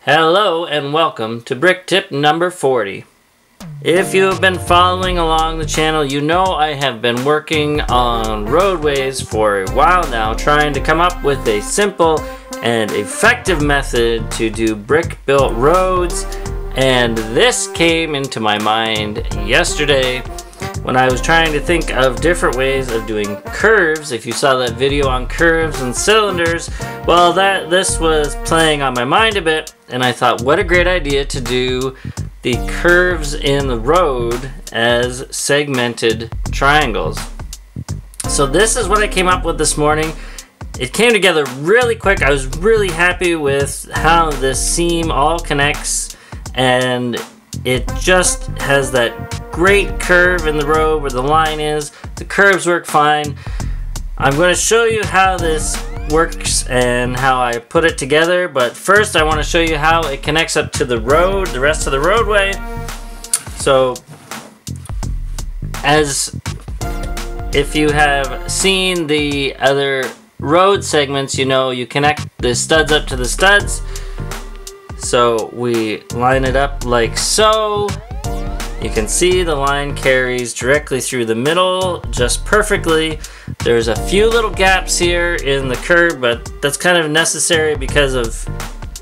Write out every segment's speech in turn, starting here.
Hello and welcome to brick tip number 40. If you have been following along the channel, you know I have been working on roadways for a while now, trying to come up with a simple and effective method to do brick built roads, and this came into my mind yesterday when I was trying to think of different ways of doing curves. If you saw that video on curves and cylinders, well, this was playing on my mind a bit, and I thought, what a great idea to do the curves in the road as segmented triangles. So this is what I came up with this morning. It came together really quick. I was really happy with how this seam all connects, and it just has that great curve in the road where the line is. The curves work fine. I'm going to show you how this works and how I put it together, but first I want to show you how it connects up to the road, the rest of the roadway. So, as if you have seen the other road segments, you know you connect the studs up to the studs. So we line it up like so. You can see the line carries directly through the middle just perfectly. There's a few little gaps here in the curve, but that's kind of necessary because of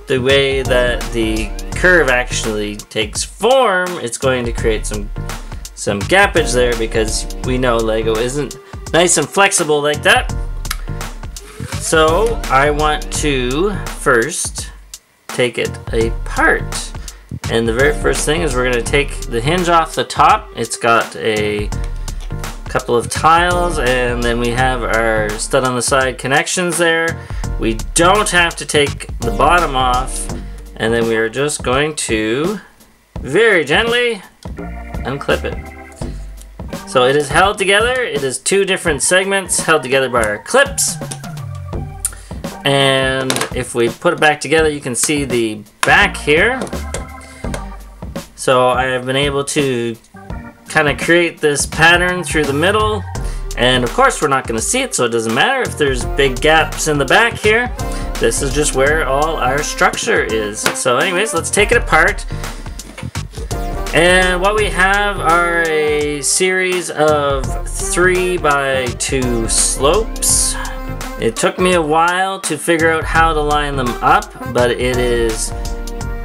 the way that the curve actually takes form. It's going to create some gappage there because we know Lego isn't nice and flexible like that. So I want to first take it apart. And the very first thing is we're going to take the hinge off the top. It's got a couple of tiles, and then we have our stud on the side connections there. We don't have to take the bottom off, and then we are just going to very gently unclip it. So it is held together. It is two different segments held together by our clips. And if we put it back together, you can see the back here. So I have been able to kind of create this pattern through the middle, and of course we're not going to see it, so it doesn't matter if there's big gaps in the back here. This is just where all our structure is. So anyways, let's take it apart. And what we have are a series of 3x2 slopes. It took me a while to figure out how to line them up, but it is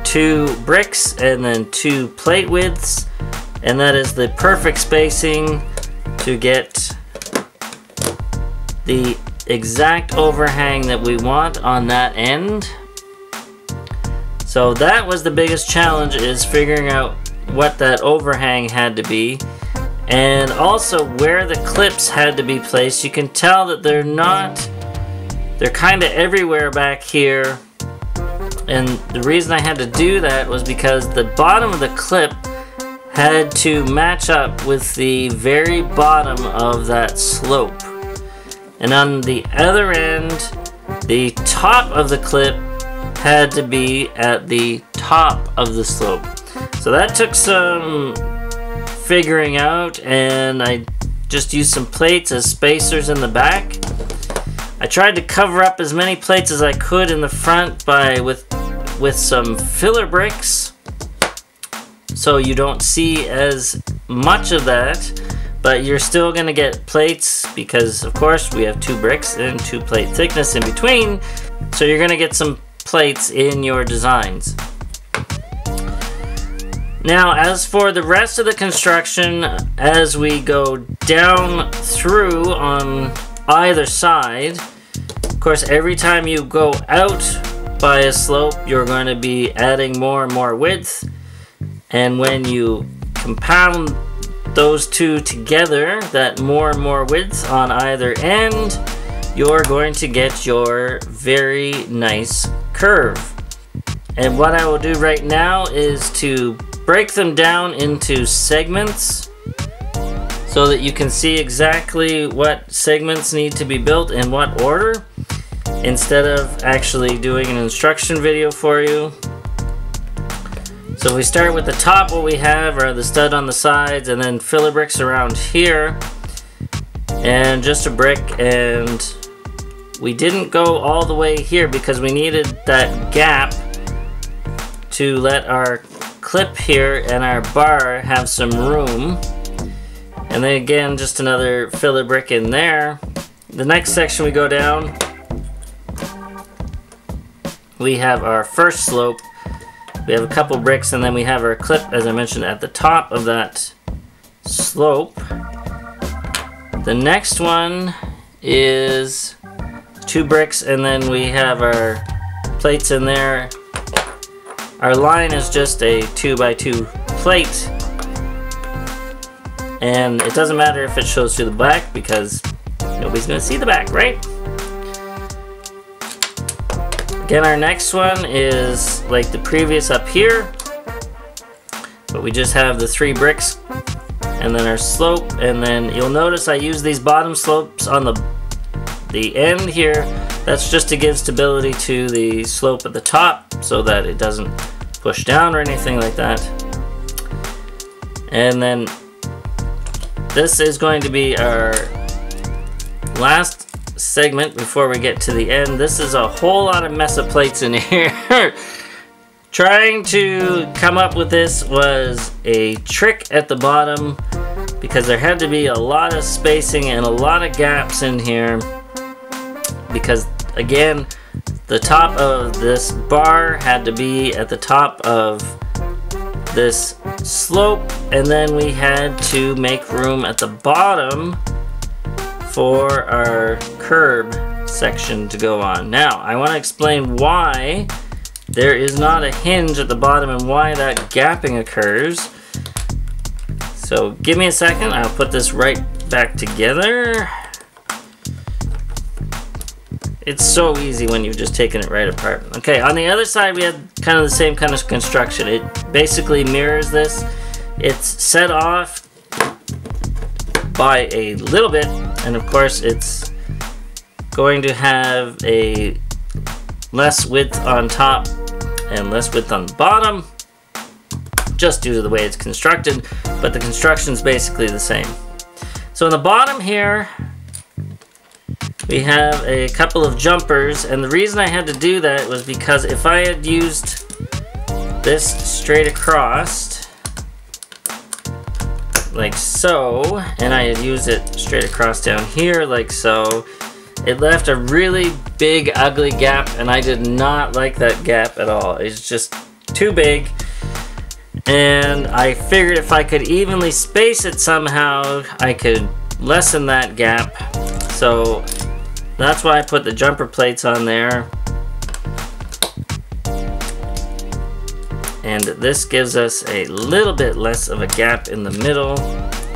2 bricks and then 2 plate widths, and that is the perfect spacing to get the exact overhang that we want on that end. So that was the biggest challenge, is figuring out what that overhang had to be, and also where the clips had to be placed. You can tell that they're kind of everywhere back here. And the reason I had to do that was because the bottom of the clip had to match up with the very bottom of that slope. And on the other end, the top of the clip had to be at the top of the slope. So that took some figuring out, and I just used some plates as spacers in the back. I tried to cover up as many plates as I could in the front with some filler bricks, so you don't see as much of that, but you're still gonna get plates because of course we have 2 bricks and 2 plate thickness in between, so you're gonna get some plates in your designs. Now, as for the rest of the construction, as we go down through on either side, of course every time you go out by a slope you're going to be adding more and more width, and when you compound those two together, that more and more width on either end, you're going to get your very nice curve. And what I will do right now is to break them down into segments so that you can see exactly what segments need to be built in what order, instead of actually doing an instruction video for you. So we start with the top. What we have are the stud on the sides, and then filler bricks around here, and just a brick. And we didn't go all the way here because we needed that gap to let our clip here and our bar have some room. And then again, just another filler brick in there. The next section we go down, we have our first slope. We have a couple bricks, and then we have our clip, as I mentioned, at the top of that slope. The next one is 2 bricks, and then we have our plates in there. Our line is just a 2x2 plate, and it doesn't matter if it shows through the back because nobody's gonna see the back, right? Again, our next one is like the previous up here, but we just have the 3 bricks and then our slope, and then you'll notice I use these bottom slopes on the end here. That's just to give stability to the slope at the top so that it doesn't push down or anything like that. And then this is going to be our last segment before we get to the end. This is a whole lot of mess of plates in here. Trying to come up with this was a trick at the bottom because there had to be a lot of spacing and a lot of gaps in here because, again, the top of this bar had to be at the top of this slope, and then we had to make room at the bottom for our curb section to go on. Now, I want to explain why there is not a hinge at the bottom and why that gapping occurs. So give me a second, I'll put this right back together. It's so easy when you've just taken it right apart. Okay, on the other side we had kind of the same kind of construction. It basically mirrors this. It's set off by a little bit, and of course it's going to have a less width on top and less width on the bottom, just due to the way it's constructed, but the construction's basically the same. So in the bottom here, we have a couple of jumpers, and the reason I had to do that was because if I had used this straight across, like so, and I had used it straight across down here, like so, it left a really big, ugly gap, and I did not like that gap at all. It's just too big, and I figured if I could evenly space it somehow, I could lessen that gap. So that's why I put the jumper plates on there. And this gives us a little bit less of a gap in the middle.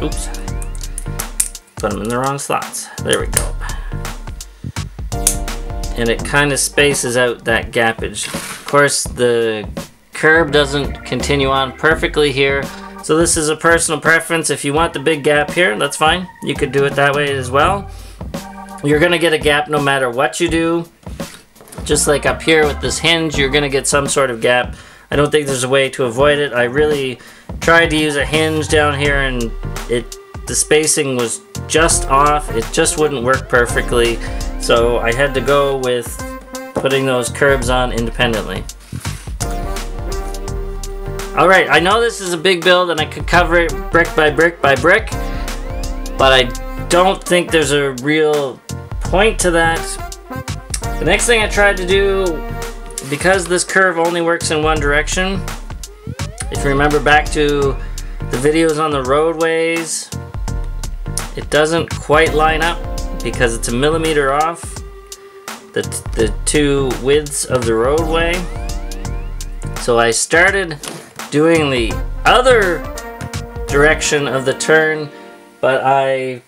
Oops. Put them in the wrong slots. There we go. And it kind of spaces out that gappage. Of course, the curb doesn't continue on perfectly here. So this is a personal preference. If you want the big gap here, that's fine. You could do it that way as well. You're gonna get a gap no matter what you do. Just like up here with this hinge, you're gonna get some sort of gap. I don't think there's a way to avoid it. I really tried to use a hinge down here, and the spacing was just off. It just wouldn't work perfectly. So I had to go with putting those curbs on independently. Alright, I know this is a big build and I could cover it brick by brick by brick, but I don't think there's a real point to that. The next thing I tried to do, because this curve only works in one direction, if you remember back to the videos on the roadways, it doesn't quite line up because it's a millimeter off the two widths of the roadway. So I started doing the other direction of the turn, but I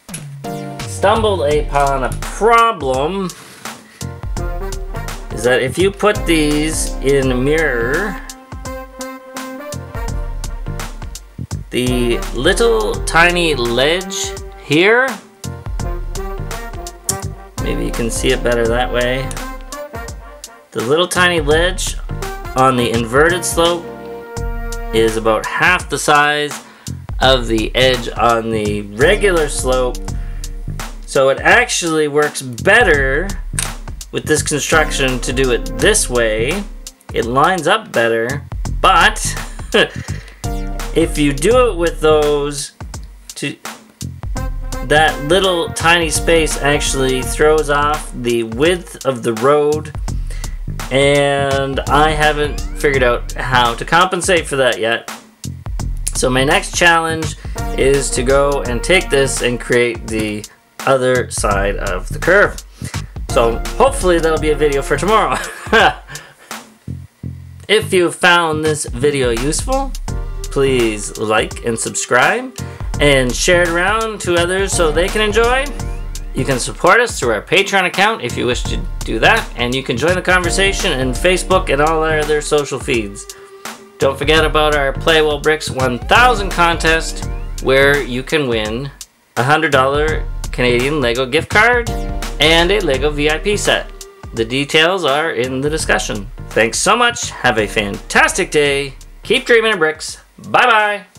stumbled upon a problem. Is that if you put these in a mirror, the little tiny ledge here, maybe you can see it better that way, the little tiny ledge on the inverted slope is about half the size of the edge on the regular slope. So it actually works better with this construction to do it this way. It lines up better, But if you do it with those, that little tiny space actually throws off the width of the road, and I haven't figured out how to compensate for that yet. So my next challenge is to go and take this and create the other side of the curve. So hopefully that'll be a video for tomorrow. If you found this video useful, please like and subscribe and share it around to others so they can enjoy. You can support us through our Patreon account if you wish to do that, and you can join the conversation in Facebook and all our other social feeds. Don't forget about our Play Well Bricks 1000 contest, where you can win a $100 Canadian Lego gift card and a Lego VIP set. The details are in the discussion. Thanks so much. Have a fantastic day. Keep dreaming of bricks. Bye-bye.